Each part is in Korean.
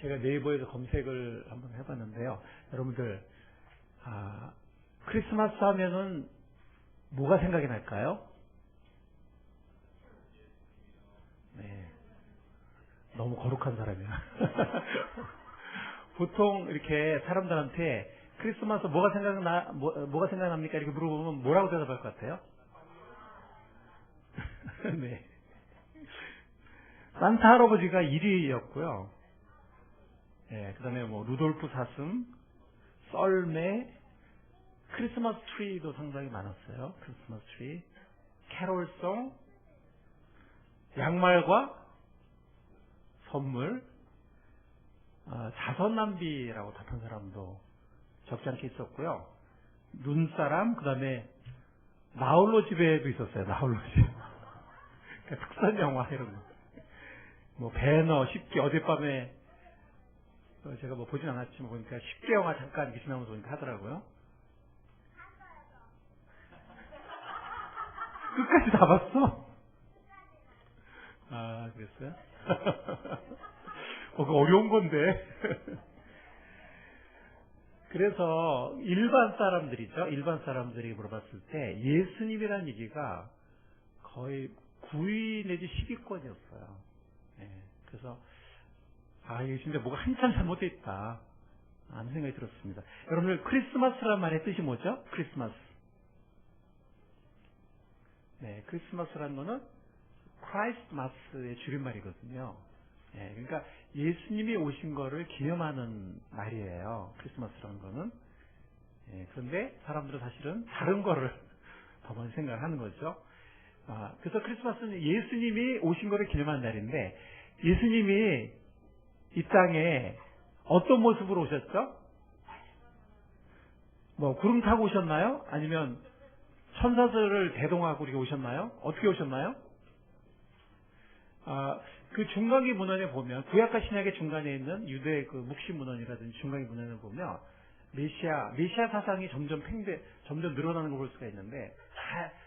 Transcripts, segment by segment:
제가 네이버에서 검색을 한번 해봤는데요. 여러분들, 크리스마스 하면은 뭐가 생각이 날까요? 네. 너무 거룩한 사람이야. 보통 이렇게 사람들한테 크리스마스 뭐가 생각납니까? 이렇게 물어보면 뭐라고 대답할 것 같아요? 네. 산타 할아버지가 1위였고요. 네, 그 다음에 뭐, 루돌프 사슴, 썰매, 크리스마스 트리도 상당히 많았어요. 크리스마스 트리, 캐롤송, 양말과 선물, 자선 낭비라고 답한 사람도 적지 않게 있었고요. 눈사람, 그 다음에 나홀로 집에도 있었어요. 나홀로 집. 그러니까 특선 영화 이런 거. 뭐 배너, 쉽게 어젯밤에 제가 뭐 보진 않았지만 보니까 쉽게 영화 잠깐 이렇게 지나면서 보니까 하더라고요. 끝까지 다 봤어? 아, 그랬어요? 그거 어려운 건데. 그래서 일반 사람들이죠. 일반 사람들이 물어봤을 때 예수님이라는 얘기가 거의 9위 내지 10위권이었어요. 네, 그래서 이게 진짜 뭐가 한참 잘못되어 있다 하는 생각이 들었습니다. 여러분들 크리스마스란 말의 뜻이 뭐죠? 크리스마스. 네, 크리스마스라는 거는 크라이스마스의 줄임말이거든요. 네, 그러니까 예수님이 오신 거를 기념하는 날이에요. 크리스마스라는 거는. 네, 그런데 사람들은 사실은 다른 거를 더 많이 생각을 하는 거죠. 그래서 크리스마스는 예수님이 오신 거를 기념하는 날인데 예수님이 이 땅에 어떤 모습으로 오셨죠? 뭐 구름 타고 오셨나요? 아니면 천사들을 대동하고 이렇게 오셨나요? 어떻게 오셨나요? 그 중간기 문헌에 보면 구약과 신약의 중간에 있는 유대의 그 묵시 문헌이라든지 중간기 문헌에 보면 메시아 사상이 점점 늘어나는 걸 볼 수가 있는데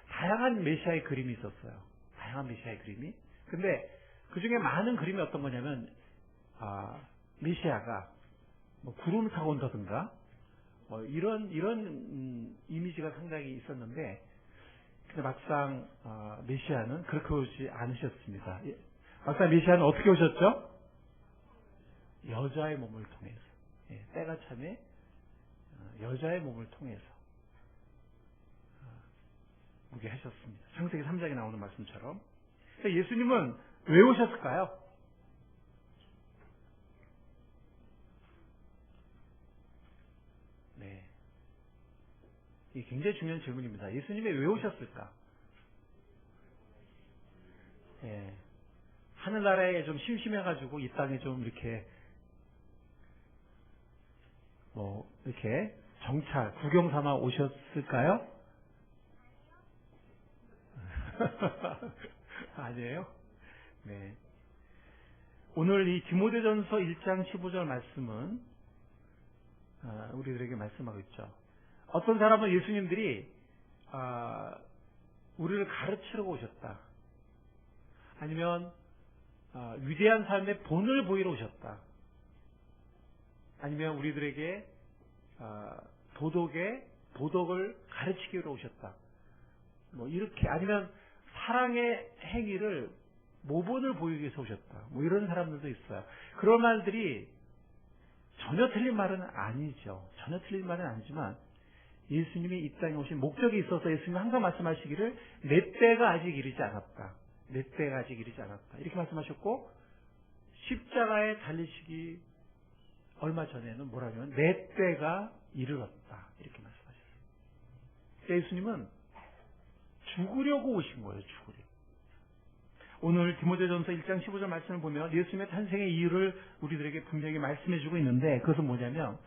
다양한 메시아의 그림이 있었어요. 다양한 메시아의 그림이. 근데 그 중에 많은 그림이 어떤 거냐면 메시아가 뭐 구름을 타고 온다든가 뭐 이런 이미지가 상당히 있었는데 근데 막상 메시아는 그렇게 오지 않으셨습니다. 막상 메시아는 어떻게 오셨죠? 여자의 몸을 통해서. 때가 참에 여자의 몸을 통해서 오게 하셨습니다. 창세기 3장에 나오는 말씀처럼. 예수님은 왜 오셨을까요? 네. 이게 굉장히 중요한 질문입니다. 예수님이 왜 오셨을까? 예. 하늘나라에 좀 심심해가지고 이 땅에 좀 이렇게 이렇게 정찰, 구경 삼아 오셨을까요? 아니에요? 네. 오늘 이 디모데전서 1장 15절 말씀은 우리들에게 말씀하고 있죠. 어떤 사람은 예수님들이 우리를 가르치러 오셨다. 아니면 위대한 삶의 본을 보이러 오셨다. 아니면 우리들에게 도덕을 가르치기 위해 오셨다. 뭐 이렇게 아니면 사랑의 행위를 모본을 보이기 위해서 오셨다. 뭐 이런 사람들도 있어요. 그런 말들이 전혀 틀린 말은 아니죠. 전혀 틀린 말은 아니지만 예수님이 이 땅에 오신 목적이 있어서 예수님이 항상 말씀하시기를 내 때가 아직 이르지 않았다. 내 때가 아직 이르지 않았다. 이렇게 말씀하셨고 십자가에 달리시기 얼마 전에는 뭐라냐면 내 때가 이르렀다. 이렇게 말씀하셨어요. 예수님은 죽으려고 오신 거예요. 죽으려고. 오늘 디모데전서 1장 15절 말씀을 보면 예수님의 탄생의 이유를 우리들에게 분명히 말씀해주고 있는데 그것은 뭐냐면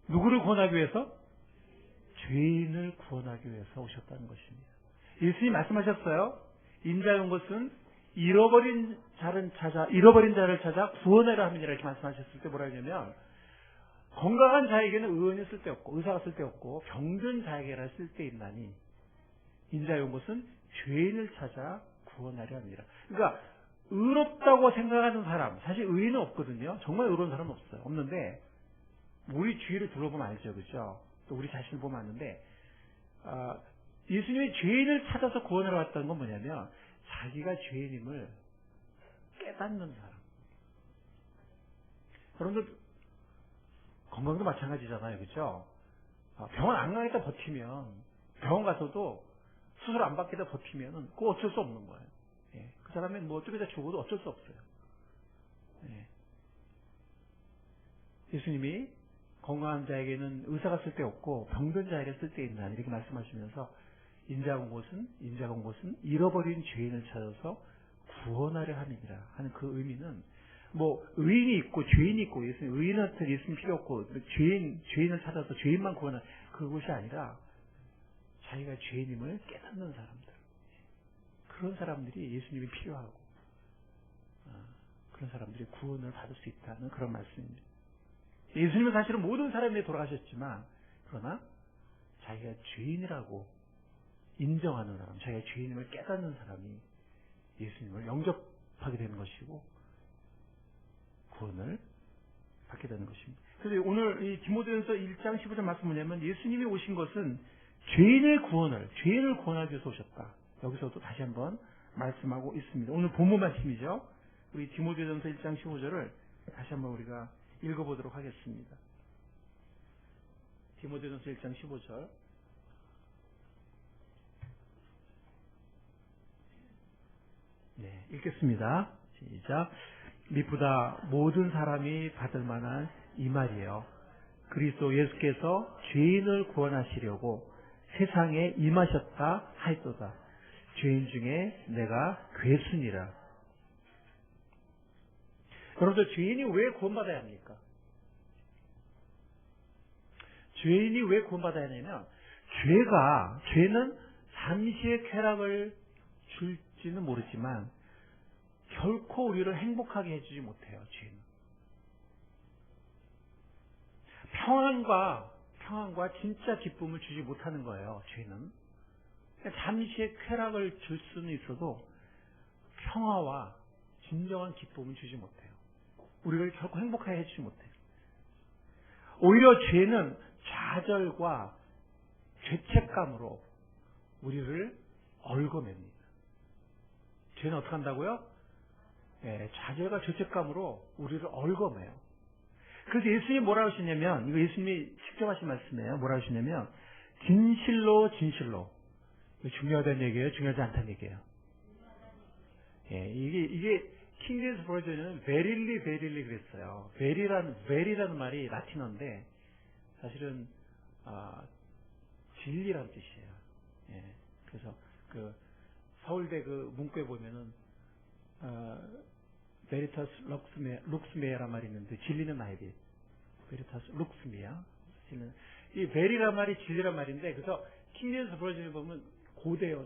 누구를 구원하기 위해서? 죄인을 구원하기 위해서 오셨다는 것입니다. 예수님이 말씀하셨어요. 인자의 온 것은 잃어버린 자를 찾아 구원하려 함이니라 이렇게 말씀하셨을 때 뭐라 하냐면 건강한 자에게는 의원이 쓸데없고 의사가 쓸데없고 병든 자에게라 쓸데있나니 인자의 온 것은 죄인을 찾아 구원하려 합니다. 그러니까 의롭다고 생각하는 사람, 사실 의인은 없거든요. 정말 의로운 사람은 없어요. 없는데 우리 주위를 둘러보면 알죠, 그렇죠? 또 우리 자신을 보면 아는데 예수님이 죄인을 찾아서 구원하러 왔다는 건 뭐냐면 자기가 죄인임을 깨닫는 사람. 여러분들 건강도 마찬가지잖아요, 그렇죠? 병원 안 가겠다 버티면 병원 가서도 수술 안 받겠다 버티면 그거 어쩔 수 없는 거예요. 예. 그 사람은 뭐 좀 이따 죽어도 어쩔 수 없어요. 예. 예수님이 건강한 자에게는 의사가 쓸데없고 병든 자에게 쓸데있나 이렇게 말씀하시면서 인자가 온 곳은 잃어버린 죄인을 찾아서 구원하려 함이니라 하는 그 의미는 뭐 의인이 있고 죄인이 있고 의인한테 예수님 필요 없고 죄인을 찾아서 죄인만 구원하는 그것이 아니라 자기가 죄인임을 깨닫는 사람들, 그런 사람들이 예수님이 필요하고 그런 사람들이 구원을 받을 수 있다는 그런 말씀입니다. 예수님은 사실은 모든 사람이 돌아가셨지만 그러나 자기가 죄인이라고 인정하는 사람, 자기가 죄인임을 깨닫는 사람이 예수님을 영접하게 되는 것이고 구원을 받게 되는 것입니다. 그래서 오늘 이 디모데전서 1장 15절 말씀 뭐냐면 예수님이 오신 것은 죄인을 구원하기 위해서 오셨다. 여기서도 다시 한번 말씀하고 있습니다. 오늘 본문 말씀이죠. 우리 디모데전서 1장 15절을 다시 한번 우리가 읽어보도록 하겠습니다. 디모데전서 1장 15절. 네, 읽겠습니다. 시작. 미쁘다 모든 사람이 받을 만한 이 말이에요. 그리스도 예수께서 죄인을 구원하시려고 세상에 임하셨다 하였도다. 죄인 중에 내가 괴순이라. 여러분들 죄인이 왜 구원받아야 합니까? 죄인이 왜 구원받아야 하냐면 죄는 잠시의 쾌락을 줄지는 모르지만 결코 우리를 행복하게 해주지 못해요. 죄는 평안과 진짜 기쁨을 주지 못하는 거예요. 죄는 잠시의 쾌락을 줄 수는 있어도 평화와 진정한 기쁨을 주지 못해요. 우리를 결코 행복하게 해주지 못해요. 오히려 죄는 좌절과 죄책감으로 우리를 얽어맵니다. 죄는 어떻게 한다고요? 네, 좌절과 죄책감으로 우리를 얽어매요. 그래서 예수님이 뭐라 하시냐면, 이거 예수님이 직접 하신 말씀이에요. 뭐라 하시냐면, 진실로. 이거 중요하다는 얘기예요? 중요하지 않다는 얘기예요? 예, 이게 킹제임스 버전은 verily 그랬어요. very라는 말이 라틴어인데, 사실은, 진리라는 뜻이에요. 예, 그래서 서울대 문구에 보면은, 베리타스 룩스메어란 말이 있는데 진리는 나에게 베리타스 룩스메어. 이 베리란 말이 진리란 말인데 그래서 킹제임스 버전을 보면 고대요.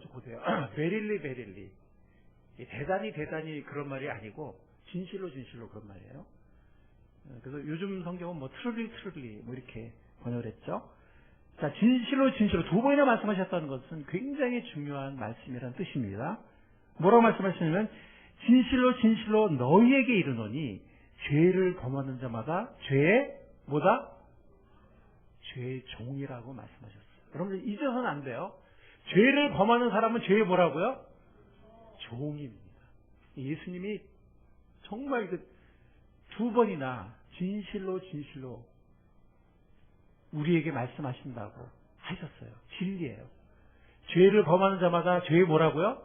베릴리 대단히 그런 말이 아니고 진실로 그런 말이에요. 그래서 요즘 성경은 뭐 트룰리 뭐 이렇게 번역을 했죠. 자, 진실로 두 번이나 말씀하셨다는 것은 굉장히 중요한 말씀이라는 뜻입니다. 뭐라고 말씀하시냐면 진실로 너희에게 이르노니 죄를 범하는 자마다 죄의 종이라고 말씀하셨어요. 여러분들 잊어서는 안 돼요. 죄를 범하는 사람은 죄의 뭐라고요? 종입니다. 예수님이 정말 두 번이나 진실로 우리에게 말씀하신다고 하셨어요. 진리예요. 죄를 범하는 자마다 죄의 뭐라고요?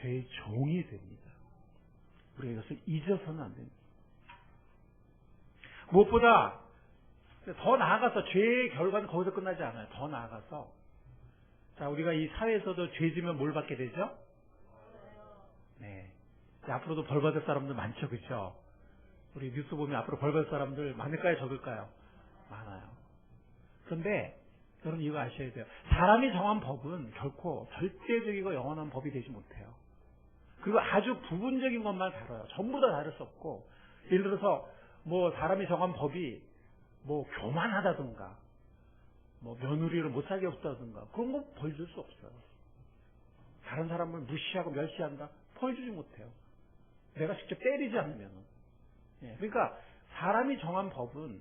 죄의 종이 됩니다. 우리가 이것을 잊어서는 안 됩니다. 무엇보다 더 나아가서 죄의 결과는 거기서 끝나지 않아요. 더 나아가서 자, 우리가 이 사회에서도 죄 지면 뭘 받게 되죠? 네. 앞으로도 벌 받을 사람들 많죠, 그렇죠? 우리 뉴스 보면 앞으로 벌 받을 사람들 많을까요, 적을까요? 많아요. 그런데 여러분 이거 아셔야 돼요. 사람이 정한 법은 결코 절대적이고 영원한 법이 되지 못해요. 그리고 아주 부분적인 것만 다뤄요. 전부 다 다룰 수 없고, 예를 들어서 뭐 사람이 정한 법이 뭐 교만하다든가 뭐 며느리를 못 살게 없다든가 그런 거 벌 줄 수 없어요. 다른 사람을 무시하고 멸시한다? 벌 주지 못해요. 내가 직접 때리지 않으면. 그러니까 사람이 정한 법은,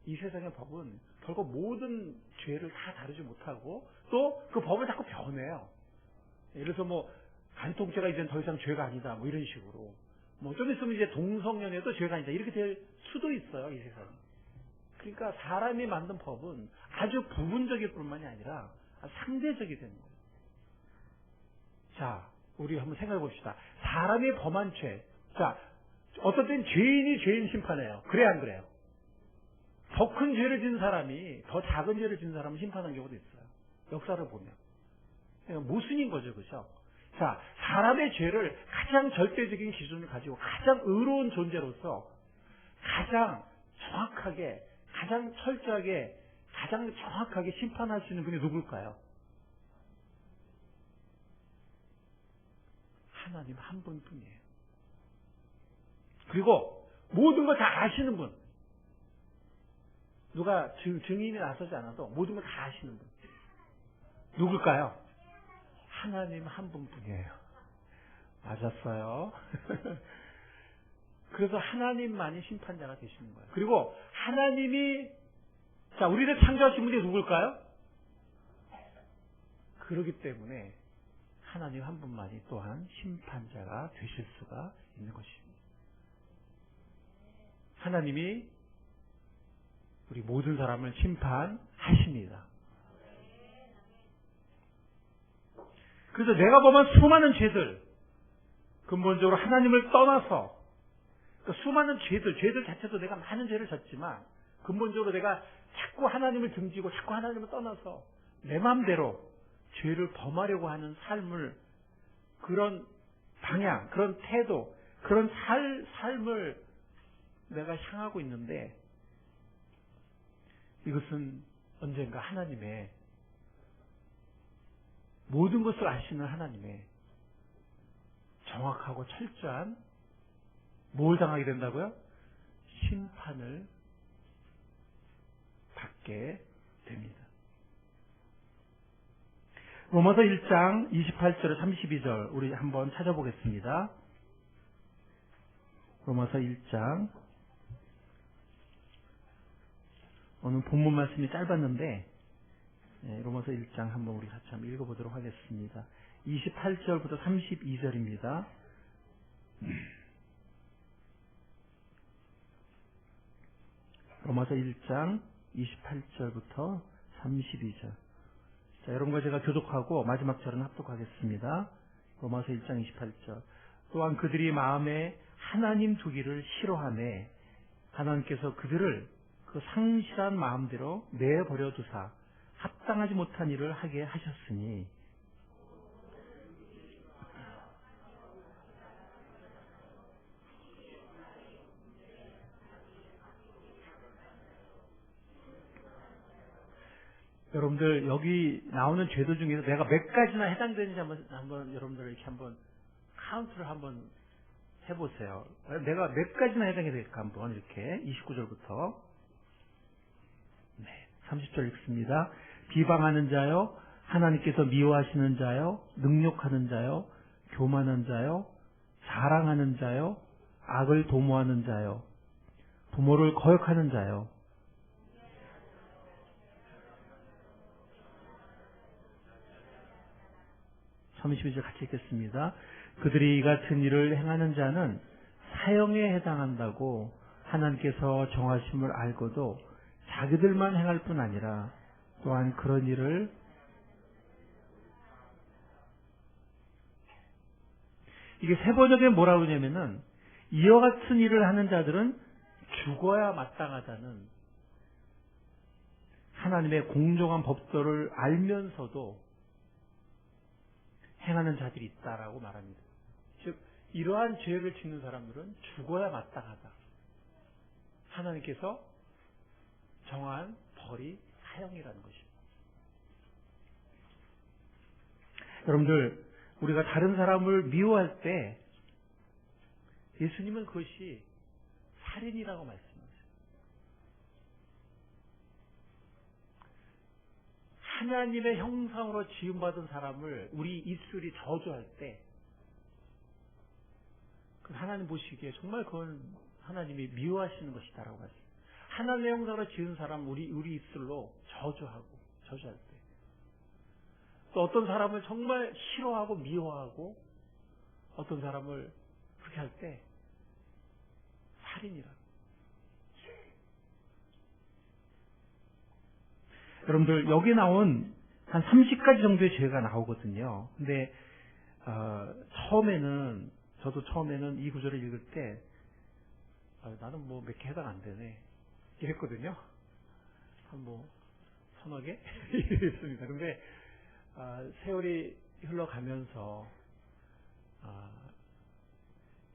이 세상의 법은 결국 모든 죄를 다 다루지 못하고 또 그 법을 자꾸 변해요. 예를 들어서 뭐 간통죄가 이제는 더 이상 죄가 아니다, 뭐 이런 식으로. 뭐 좀 있으면 이제 동성연애도 죄가 아니다, 이렇게 될 수도 있어요, 이 세상에. 그러니까 사람이 만든 법은 아주 부분적일 뿐만이 아니라 상대적이 되는 거예요. 자, 우리 한번 생각해 봅시다. 사람이 범한 죄. 자, 어떨 땐 죄인이 죄인 심판해요. 그래, 안 그래요? 더 큰 죄를 진 사람이 더 작은 죄를 진 사람을 심판한 경우도 있어요. 역사를 보면. 그러니까 모순인 거죠, 그죠? 자, 사람의 죄를 가장 절대적인 기준을 가지고 가장 의로운 존재로서 가장 정확하게, 가장 철저하게, 가장 정확하게 심판할 수 있는 분이 누굴까요? 하나님 한 분뿐이에요. 그리고 모든 걸 다 아시는 분. 누가 증인이 나서지 않아도 모든 걸 다 아시는 분. 누굴까요? 하나님 한 분뿐이에요. 맞았어요. 그래서 하나님만이 심판자가 되시는 거예요. 그리고 하나님이, 자, 우리를 창조하신 분이 누굴까요? 그렇기 때문에 하나님 한 분만이 또한 심판자가 되실 수가 있는 것입니다. 하나님이 우리 모든 사람을 심판하십니다. 그래서 내가 범한 수많은 죄들, 근본적으로 하나님을 떠나서, 그러니까 수많은 죄들 자체도 내가 많은 죄를 졌지만 근본적으로 내가 자꾸 하나님을 등지고 자꾸 하나님을 떠나서 내 마음대로 죄를 범하려고 하는 삶을, 그런 방향, 그런 태도, 그런 삶을 내가 향하고 있는데, 이것은 언젠가 하나님의, 모든 것을 아시는 하나님의 정확하고 철저한 뭘 당하게 된다고요? 심판을 받게 됩니다. 로마서 1장 28절에 32절 우리 한번 찾아보겠습니다. 로마서 1장, 오늘 본문 말씀이 짧았는데 로마서 1장 한번 우리 같이 한번 읽어보도록 하겠습니다. 28절부터 32절입니다. 로마서 1장 28절부터 32절. 자, 여러분과 제가 교독하고 마지막 절은 합독하겠습니다. 로마서 1장 28절. 또한 그들이 마음에 하나님 두기를 싫어하며 하나님께서 그들을 그 상실한 마음대로 내버려 두사 합당하지 못한 일을 하게 하셨으니, 여러분들 여기 나오는 죄들 중에서 내가 몇 가지나 해당되는지 한번 여러분들 이렇게 한번 카운트를 한번 해보세요. 내가 몇 가지나 해당이 될까 한번 이렇게 29절부터 30절 읽습니다. 비방하는 자요, 하나님께서 미워하시는 자요, 능욕하는 자요, 교만한 자요, 자랑하는 자요, 악을 도모하는 자요, 부모를 거역하는 자요, 32절 같이 읽겠습니다. 그들이 이 같은 일을 행하는 자는 사형에 해당한다고 하나님께서 정하심을 알고도 자기들만 행할 뿐 아니라 또한 그런 일을, 이게 세 번역에 뭐라고 하냐면은 이와 같은 일을 하는 자들은 죽어야 마땅하다는 하나님의 공정한 법도를 알면서도 행하는 자들이 있다라고 말합니다. 즉 이러한 죄를 짓는 사람들은 죽어야 마땅하다. 하나님께서 정한 벌이 사형이라는 것입니다. 여러분들, 우리가 다른 사람을 미워할 때 예수님은 그것이 살인이라고 말씀하세요. 하나님의 형상으로 지음받은 사람을 우리 입술이 저주할 때 하나님 보시기에 정말 그건 하나님이 미워하시는 것이다라고 말씀. 하나님의 형상으로 지은 사람 우리 입술로 저주할 때, 또 어떤 사람을 정말 싫어하고 미워하고 어떤 사람을 그렇게 할 때 살인이라. 여러분들 여기 나온 한 30가지 정도의 죄가 나오거든요. 근데 저도 처음에는 이 구절을 읽을 때 나는 뭐 몇 개 해당 안 되네 이랬거든요. 한 뭐 서너 개 이랬습니다. 근데 세월이 흘러가면서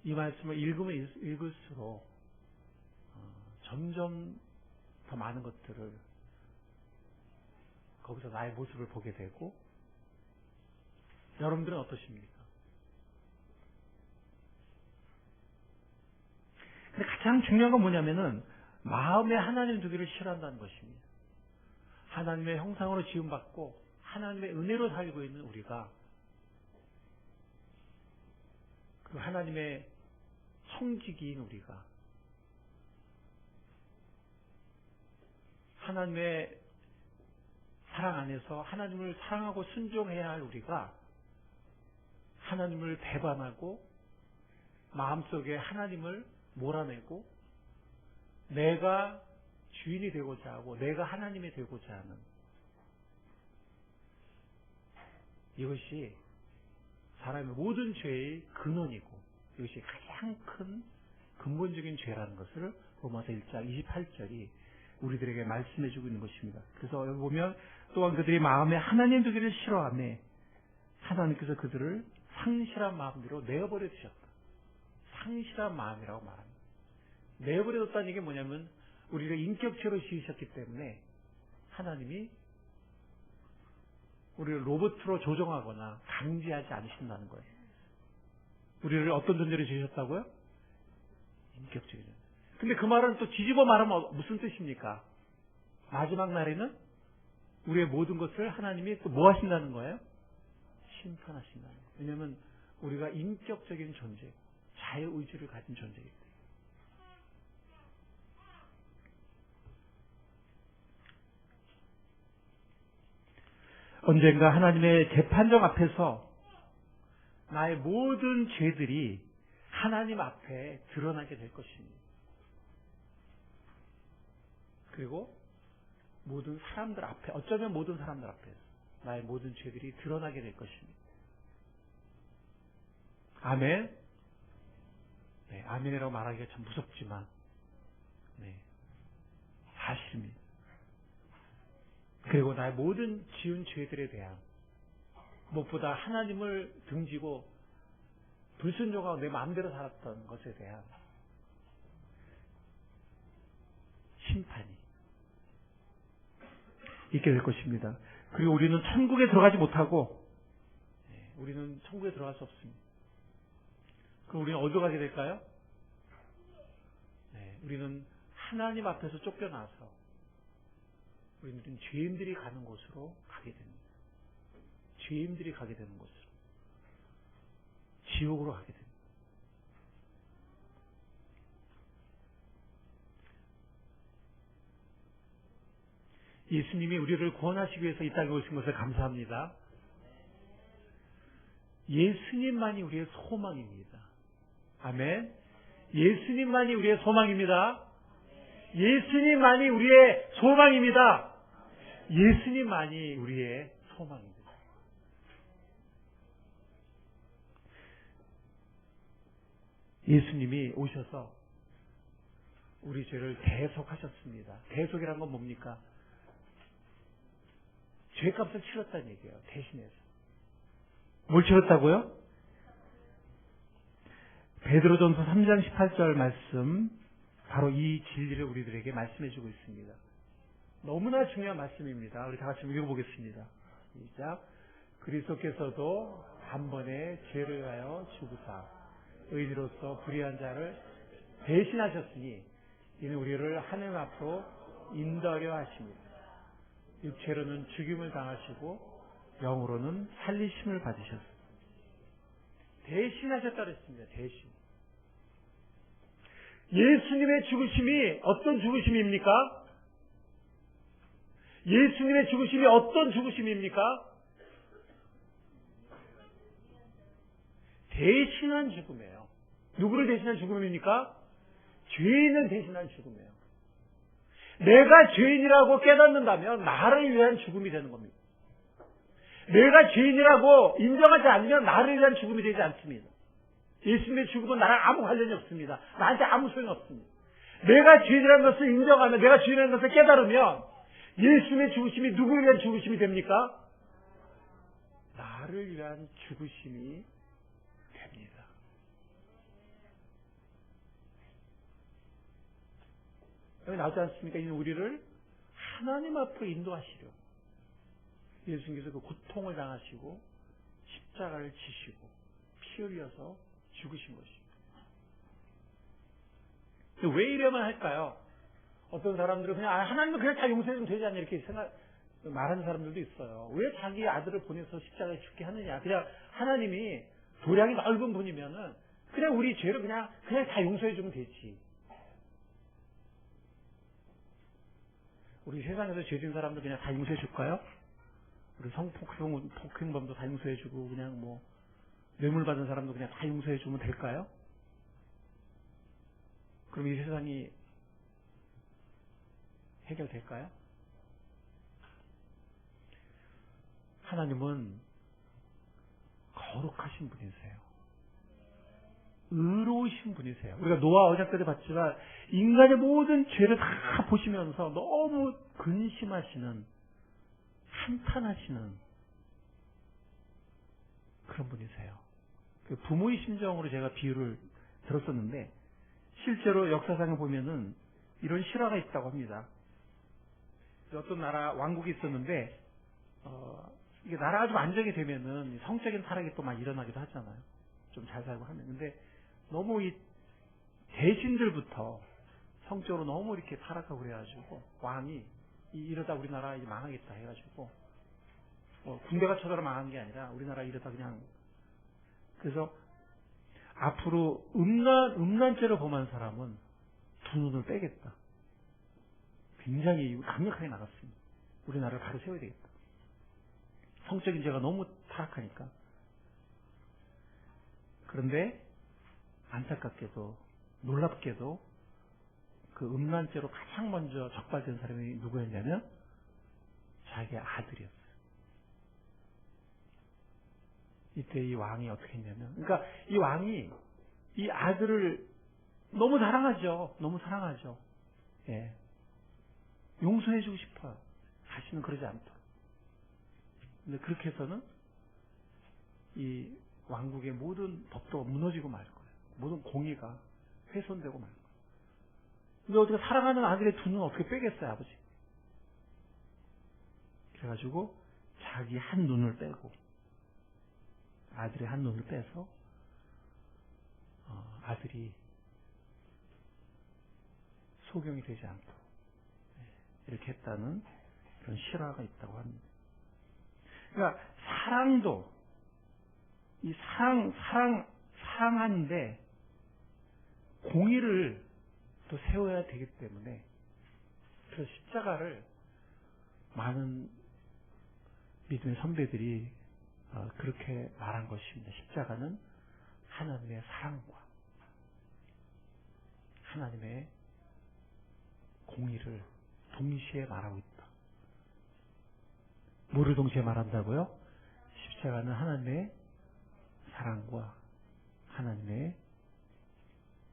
이 말씀을 읽으면 읽을수록 점점 더 많은 것들을 거기서 나의 모습을 보게 되고, 여러분들은 어떠십니까? 근데 가장 중요한 건 뭐냐면은 마음에 하나님 두기를 싫어한다는 것입니다. 하나님의 형상으로 지음받고 하나님의 은혜로 살고 있는 우리가 그 하나님의 성직인 우리가 하나님의 사랑 안에서 하나님을 사랑하고 순종해야 할 우리가 하나님을 배반하고 마음속에 하나님을 몰아내고 내가 주인이 되고자 하고 내가 하나님이 되고자 하는 이것이 사람의 모든 죄의 근원이고 이것이 가장 큰 근본적인 죄라는 것을 로마서 1장 28절이 우리들에게 말씀해 주고 있는 것입니다. 그래서 여기 보면 또한 그들이 마음에 하나님 두기를 싫어하며 하나님께서 그들을 상실한 마음대로 내어버려 두셨다. 상실한 마음이라고 말합니다. 내어버려 뒀다는 게 뭐냐면 우리를 인격체로 지으셨기 때문에 하나님이 우리를 로봇으로 조종하거나 강제하지 않으신다는 거예요. 우리를 어떤 존재로 지으셨다고요? 인격적인 존재. 근데 그 말은 또 뒤집어 말하면 무슨 뜻입니까? 마지막 날에는 우리의 모든 것을 하나님이 또 뭐 하신다는 거예요? 심판하신다는 거예요. 왜냐하면 우리가 인격적인 존재, 자유의지를 가진 존재이기 때문에. 언젠가 하나님의 재판정 앞에서 나의 모든 죄들이 하나님 앞에 드러나게 될 것입니다. 그리고 모든 사람들 앞에, 어쩌면 모든 사람들 앞에서 나의 모든 죄들이 드러나게 될 것입니다. 아멘? 네, 아멘이라고 말하기가 참 무섭지만 네, 사실입니다. 그리고 나의 모든 지은 죄들에 대한, 무엇보다 하나님을 등지고 불순종하고 내 마음대로 살았던 것에 대한 심판이 있게 될 것입니다. 그리고 우리는 천국에 들어가지 못하고, 우리는 천국에 들어갈 수 없습니다. 그럼 우리는 어디로 가게 될까요? 우리는 하나님 앞에서 쫓겨나서 우리는 죄인들이 가는 곳으로 가게 됩니다. 죄인들이 가게 되는 곳으로, 지옥으로 가게 됩니다. 예수님이 우리를 구원하시기 위해서 이 땅에 오신 것을 감사합니다. 예수님만이 우리의 소망입니다. 아멘. 예수님만이 우리의 소망입니다. 예수님만이 우리의 소망입니다. 예수님만이 우리의 소망입니다. 예수님이 오셔서 우리 죄를 대속하셨습니다. 대속이란 건 뭡니까? 죄값을 치렀다는 얘기예요. 대신해서. 뭘 치렀다고요? 베드로전서 3장 18절 말씀, 바로 이 진리를 우리들에게 말씀해 주고 있습니다. 너무나 중요한 말씀입니다. 우리 다 같이 읽어보겠습니다. 시작. 그리스도께서도 한 번에 죄를 위하여 죽으사 의인으로서 불의한 자를 대신하셨으니 이는 우리를 하나님 앞으로 인도하려 하십니다. 육체로는 죽임을 당하시고 영으로는 살리심을 받으셨습니다. 대신하셨다 그랬습니다. 대신. 예수님의 죽으심이 어떤 죽으심입니까? 예수님의 죽으심이 어떤 죽으심입니까? 대신한 죽음이에요. 누구를 대신한 죽음입니까? 죄인을 대신한 죽음이에요. 내가 죄인이라고 깨닫는다면 나를 위한 죽음이 되는 겁니다. 내가 죄인이라고 인정하지 않으면 나를 위한 죽음이 되지 않습니다. 예수님의 죽음은 나랑 아무 관련이 없습니다. 나한테 아무 소용이 없습니다. 내가 죄인이라는 것을 인정하면, 내가 죄인이라는 것을 깨달으면 예수님의 죽으심이 누구를 위한 죽으심이 됩니까? 나를 위한 죽으심이 됩니다. 여기 나오지 않습니까? 이는 우리를 하나님 앞으로 인도하시려 예수님께서 그 고통을 당하시고 십자가를 지시고 피 흘려서 죽으신 것입니다. 왜 이래만 할까요? 어떤 사람들은 그냥 하나님은 그냥 다 용서해주면 되지 않냐 이렇게 말하는 사람들도 있어요. 왜 자기 아들을 보내서 십자가에 죽게 하느냐. 그냥 하나님이 도량이 넓은 분이면은 그냥 우리 죄를 그냥 다 용서해주면 되지. 우리 세상에서 죄 지은 사람들 그냥 다 용서해 줄까요? 우리 폭행범도 다 용서해 주고 그냥 뭐 뇌물 받은 사람도 그냥 다 용서해 주면 될까요? 그럼 이 세상이 해결될까요? 하나님은 거룩하신 분이세요. 의로우신 분이세요. 우리가 노아 언약 때를 봤지만 인간의 모든 죄를 다 보시면서 너무 근심하시는, 한탄하시는 그런 분이세요. 그 부모의 심정으로 제가 비유를 들었었는데 실제로 역사상에 보면은 이런 실화가 있다고 합니다. 어떤 나라 왕국이 있었는데 이게 나라가 좀 안정이 되면은 성적인 타락이 또 막 일어나기도 하잖아요. 좀 잘 살고 하면. 근데 너무 이 대신들부터 성적으로 너무 이렇게 타락하고 그래가지고 왕이 이러다 우리나라 이제 망하겠다 해가지고 군대가 쳐들어 망한 게 아니라 우리나라 이러다 그냥 그래서 앞으로 음란죄를 범한 사람은 두 눈을 빼겠다. 굉장히 강력하게 나갔습니다. 우리나라를 바로 세워야 되겠다. 성적인 죄가 너무 타락하니까. 그런데 안타깝게도 놀랍게도 그 음란죄로 가장 먼저 적발된 사람이 누구였냐면 자기 아들이었어요. 이때 이 왕이 어떻게 했냐면, 그러니까 이 왕이 이 아들을 너무 사랑하죠. 너무 사랑하죠. 예. 용서해주고 싶어요. 다시는 그러지 않도록. 근데 그렇게 해서는 이 왕국의 모든 법도가 무너지고 말 거예요. 모든 공의가 훼손되고 말 거예요. 근데 어떻게 사랑하는 아들의 두 눈 어떻게 빼겠어요, 아버지? 그래가지고 자기 한 눈을 빼고 아들의 한 눈을 빼서 아들이 소경이 되지 않도록 이렇게 했다는 그런 실화가 있다고 합니다. 그러니까 사랑도 이 사랑하는데 공의를 또 세워야 되기 때문에 그 십자가를 많은 믿음의 선배들이 그렇게 말한 것입니다. 십자가는 하나님의 사랑과 하나님의 공의를 동시에 말하고 있다. 뭐를 동시에 말한다고요? 십자가는 하나님의 사랑과 하나님의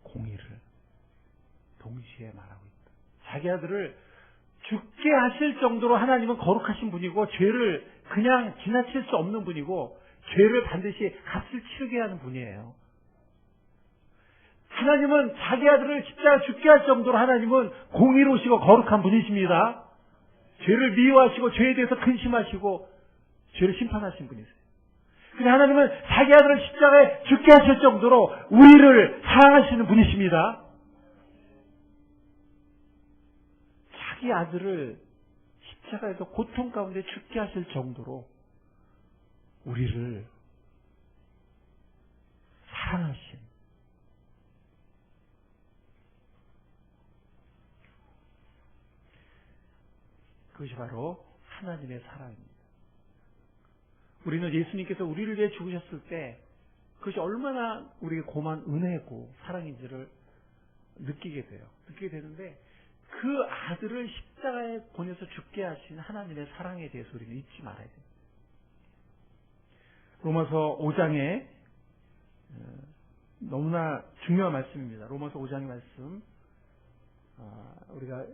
공의를 동시에 말하고 있다. 자기 아들을 죽게 하실 정도로 하나님은 거룩하신 분이고 죄를 그냥 지나칠 수 없는 분이고 죄를 반드시 값을 치르게 하는 분이에요. 하나님은 자기 아들을 십자가 죽게 할 정도로 하나님은 공의로우시고 거룩한 분이십니다. 죄를 미워하시고 죄에 대해서 근심하시고 죄를 심판하신 분이세요. 근데 하나님은 자기 아들을 십자가에 죽게 하실 정도로 우리를 사랑하시는 분이십니다. 자기 아들을 십자가에서 고통 가운데 죽게 하실 정도로 우리를 사랑하신 그것이 바로 하나님의 사랑입니다. 우리는 예수님께서 우리를 위해 죽으셨을 때 그것이 얼마나 우리에게 고마운 은혜고 사랑인지를 느끼게 돼요. 느끼게 되는데 그 아들을 십자가에 보내서 죽게 하신 하나님의 사랑에 대해서 우리는 잊지 말아야 돼요. 로마서 5장에 너무나 중요한 말씀입니다. 로마서 5장의 말씀 우리가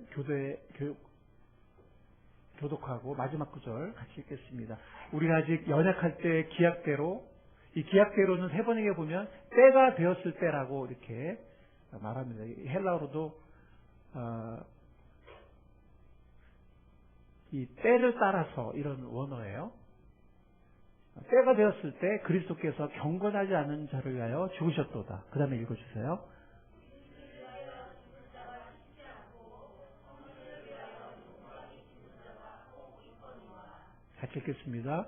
교독하고 마지막 구절 같이 읽겠습니다. 우리가 아직 연약할 때 기약대로, 이 기약대로는 세 번역에 보면 때가 되었을 때라고 이렇게 말합니다. 헬라어로도 이 때를 따라서 이런 원어예요. 때가 되었을 때 그리스도께서 경건하지 않은 자를 위하여 죽으셨도다. 그 다음에 읽어주세요. 같이 읽겠습니다.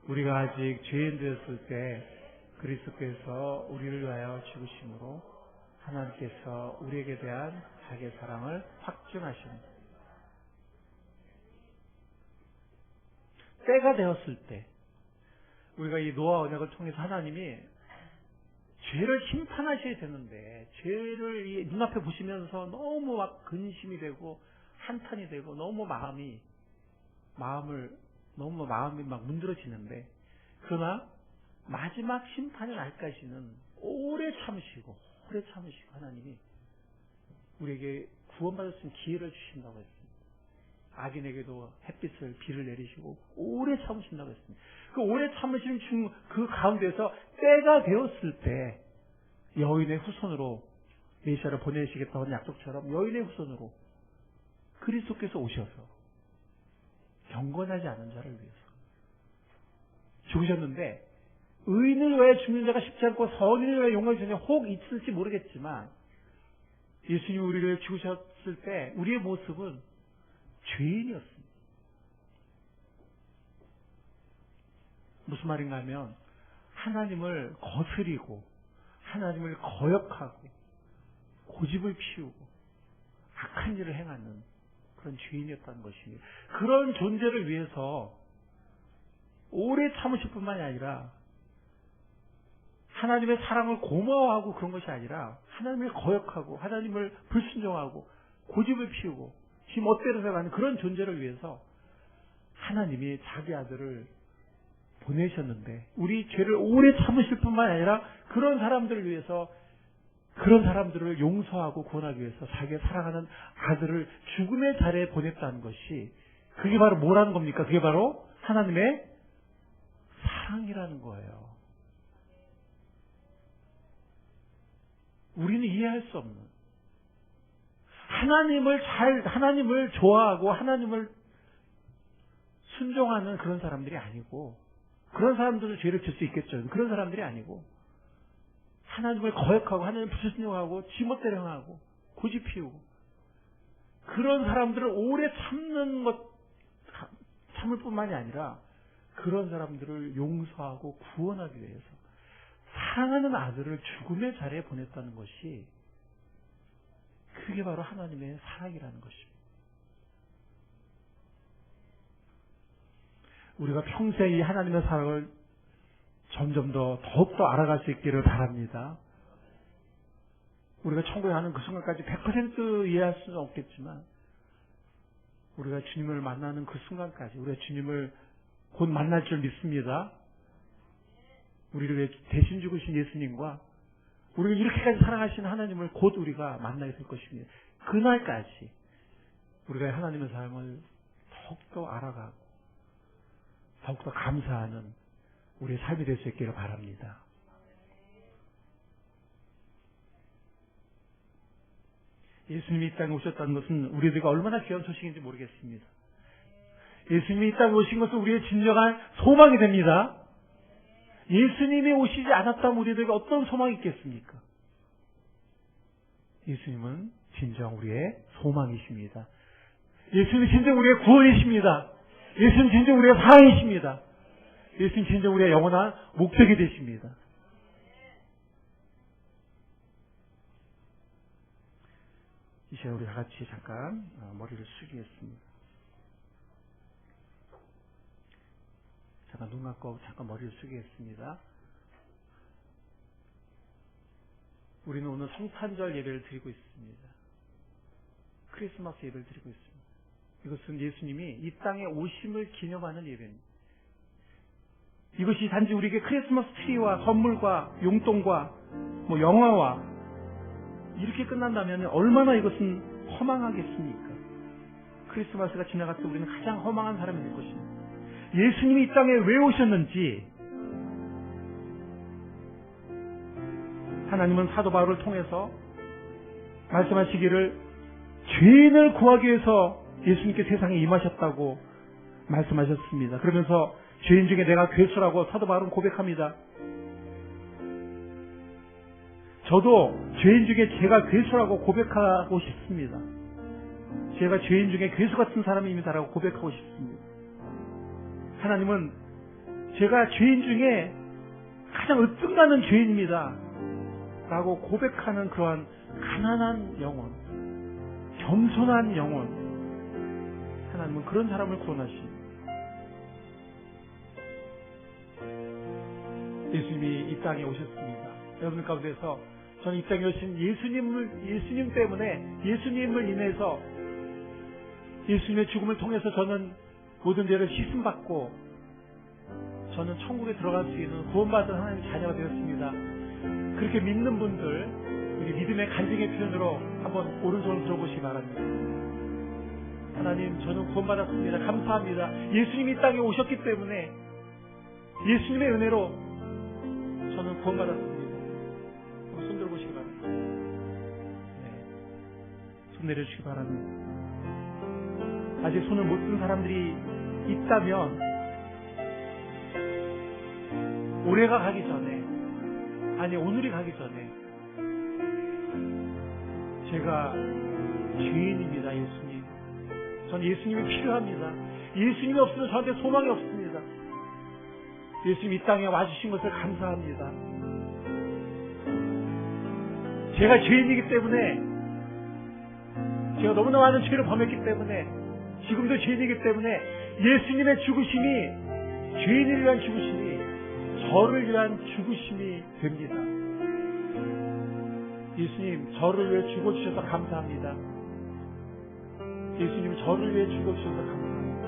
우리가 아직 죄인 되었을 때 그리스도께서 우리를 위하여 죽으심으로 하나님께서 우리에게 대한 자기의 사랑을 확증하십니다. 때가 되었을 때 우리가 이 노아 언약을 통해서 하나님이 죄를 심판하셔야 되는데 죄를 눈앞에 보시면서 너무 막 근심이 되고 한탄이 되고 너무 마음이 막 문드러지는데 그러나 마지막 심판의 날까지는 오래 참으시고 하나님이 우리에게 구원받을 수 있는 기회를 주신다고 했습니다. 악인에게도 햇빛을 비를 내리시고 오래 참으신다고 했습니다. 그 오래 참으시는 그 가운데서 때가 되었을 때 여인의 후손으로 메시아를 보내시겠다는 약속처럼 여인의 후손으로 그리스도께서 오셔서 경건하지 않은 자를 위해서 죽으셨는데 의인을 위해 죽는 자가 쉽지 않고 선인을 위해 용감히 주냐 혹 있을지 모르겠지만 예수님이 우리를 위해 죽으셨을 때 우리의 모습은 죄인이었습니다. 무슨 말인가 하면 하나님을 거스리고 하나님을 거역하고 고집을 피우고 악한 일을 행하는 그런 죄인이었다는 것입니다. 그런 존재를 위해서 오래 참으실 뿐만이 아니라 하나님의 사랑을 고마워하고 그런 것이 아니라 하나님을 거역하고 하나님을 불순종하고 고집을 피우고 지 멋대로 살아가는 그런 존재를 위해서 하나님이 자기 아들을 보내셨는데 우리 죄를 오래 참으실 뿐만 아니라 그런 사람들을 위해서 그런 사람들을 용서하고 구원하기 위해서 자기가 사랑하는 아들을 죽음의 자리에 보냈다는 것이 그게 바로 뭐라는 겁니까? 그게 바로 하나님의 사랑이라는 거예요. 우리는 이해할 수 없는 하나님을 좋아하고 하나님을 순종하는 그런 사람들이 아니고 그런 사람들은 죄를 질 수 있겠죠. 그런 사람들이 아니고 하나님을 거역하고 하나님을 불순종하고 지멋대로 행하고 고집 피우고 그런 사람들을 오래 참을 뿐만이 아니라 그런 사람들을 용서하고 구원하기 위해서 사랑하는 아들을 죽음의 자리에 보냈다는 것이 그게 바로 하나님의 사랑이라는 것입니다. 우리가 평생 이 하나님의 사랑을 점점 더욱더 알아갈 수 있기를 바랍니다. 우리가 천국에 가는 그 순간까지 100% 이해할 수는 없겠지만 우리가 주님을 만나는 그 순간까지 우리가 주님을 곧 만날 줄 믿습니다. 우리를 위해 대신 죽으신 예수님과 우리를 이렇게까지 사랑하시는 하나님을 곧 우리가 만나게 될 것입니다. 그날까지 우리가 하나님의 사랑을 더욱더 알아가고 더욱더 감사하는 우리의 삶이 될 수 있기를 바랍니다. 예수님이 이 땅에 오셨다는 것은 우리들과 얼마나 귀한 소식인지 모르겠습니다. 예수님이 이 땅에 오신 것은 우리의 진정한 소망이 됩니다. 예수님이 오시지 않았다면 우리들에게 어떤 소망이 있겠습니까? 예수님은 진정 우리의 소망이십니다. 예수님은 진정 우리의 구원이십니다. 예수님은 진정 우리의 사랑이십니다. 예수님은 진정 우리의 영원한 목적이 되십니다. 이 시간 우리 다 같이 잠깐 머리를 숙이겠습니다. 잠깐 눈 감고 잠깐 머리를 숙이겠습니다. 우리는 오늘 성탄절 예배를 드리고 있습니다. 크리스마스 예배를 드리고 있습니다. 이것은 예수님이 이 땅에 오심을 기념하는 예배입니다. 이것이 단지 우리에게 크리스마스 트리와 선물과 용돈과 영화와 이렇게 끝난다면 얼마나 이것은 허망하겠습니까? 크리스마스가 지나갈 때 우리는 가장 허망한 사람이 될 것입니다. 예수님이 이 땅에 왜 오셨는지 하나님은 사도 바울을 통해서 말씀하시기를 죄인을 구하기 위해서 예수님께 세상에 임하셨다고 말씀하셨습니다. 그러면서 죄인 중에 내가 괴수라고 사도 바울은 고백합니다. 저도 죄인 중에 제가 괴수라고 고백하고 싶습니다. 제가 죄인 중에 괴수 같은 사람입니다라고 고백하고 싶습니다. 하나님은 제가 죄인 중에 가장 으뜸나는 죄인입니다 라고 고백하는 그러한 가난한 영혼, 겸손한 영혼, 하나님은 그런 사람을 구원하십니다. 예수님이 이 땅에 오셨습니다. 여러분 가운데서 저는 이 땅에 오신 예수님 때문에, 예수님을 인해서 예수님의 죽음을 통해서 저는 모든 죄를 씻음받고 저는 천국에 들어갈 수 있는 구원받은 하나님의 자녀가 되었습니다. 그렇게 믿는 분들, 우리 믿음의 간증의 표현으로 한번 오른손을 들어보시기 바랍니다. 하나님, 저는 구원받았습니다. 감사합니다. 예수님이 이 땅에 오셨기 때문에 예수님의 은혜로 저는 구원받았습니다. 한번 손 들어보시기 바랍니다. 네. 손 내려주시기 바랍니다. 아직 손을 못 든 사람들이 있다면 올해가 가기 전에, 아니 오늘이 가기 전에 제가 죄인입니다. 예수님, 전 예수님이 필요합니다. 예수님이 없으면 저한테 소망이 없습니다. 예수님 이 땅에 와주신 것을 감사합니다. 제가 죄인이기 때문에, 제가 너무나 많은 죄를 범했기 때문에, 지금도 죄인이기 때문에 예수님의 죽으심이, 죄인을 위한 죽으심이 저를 위한 죽으심이 됩니다. 예수님, 저를 위해 죽어주셔서 감사합니다. 예수님, 저를 위해 죽어주셔서 감사합니다.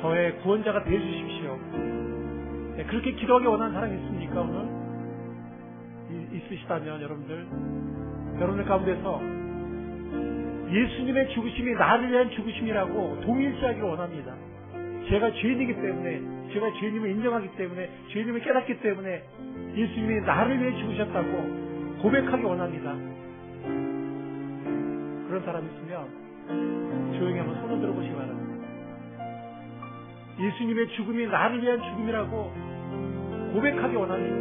저의 구원자가 되어주십시오. 네, 그렇게 기도하기 원하는 사람이 있습니까? 오늘 있으시다면 여러분들 가운데서 예수님의 죽으심이 나를 위한 죽으심이라고 동일시하기를 원합니다. 제가 죄인이기 때문에, 제가 죄인임을 인정하기 때문에, 죄인임을 깨닫기 때문에 예수님이 나를 위해 죽으셨다고 고백하기 원합니다. 그런 사람 있으면 조용히 한번 손을 들어보시기 바랍니다. 예수님의 죽음이 나를 위한 죽음이라고 고백하기 원합니다.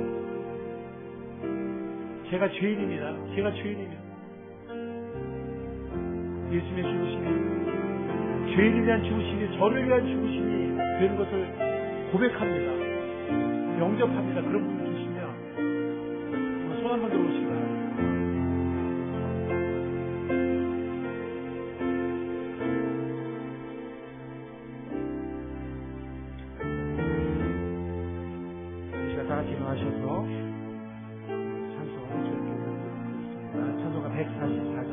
제가 죄인입니다. 제가 죄인입니다. 예수님의 죽으심이, 죄인을 위한 죽으심이 저를 위한 죽으심이 되는 것을 고백합니다. 영접합니다. 그런 분이 계시면 손 한번 들어보시기 바랍니다. 이 시간 다 같이 일어나셔서 찬송을 드리겠습니다. 찬송가 144장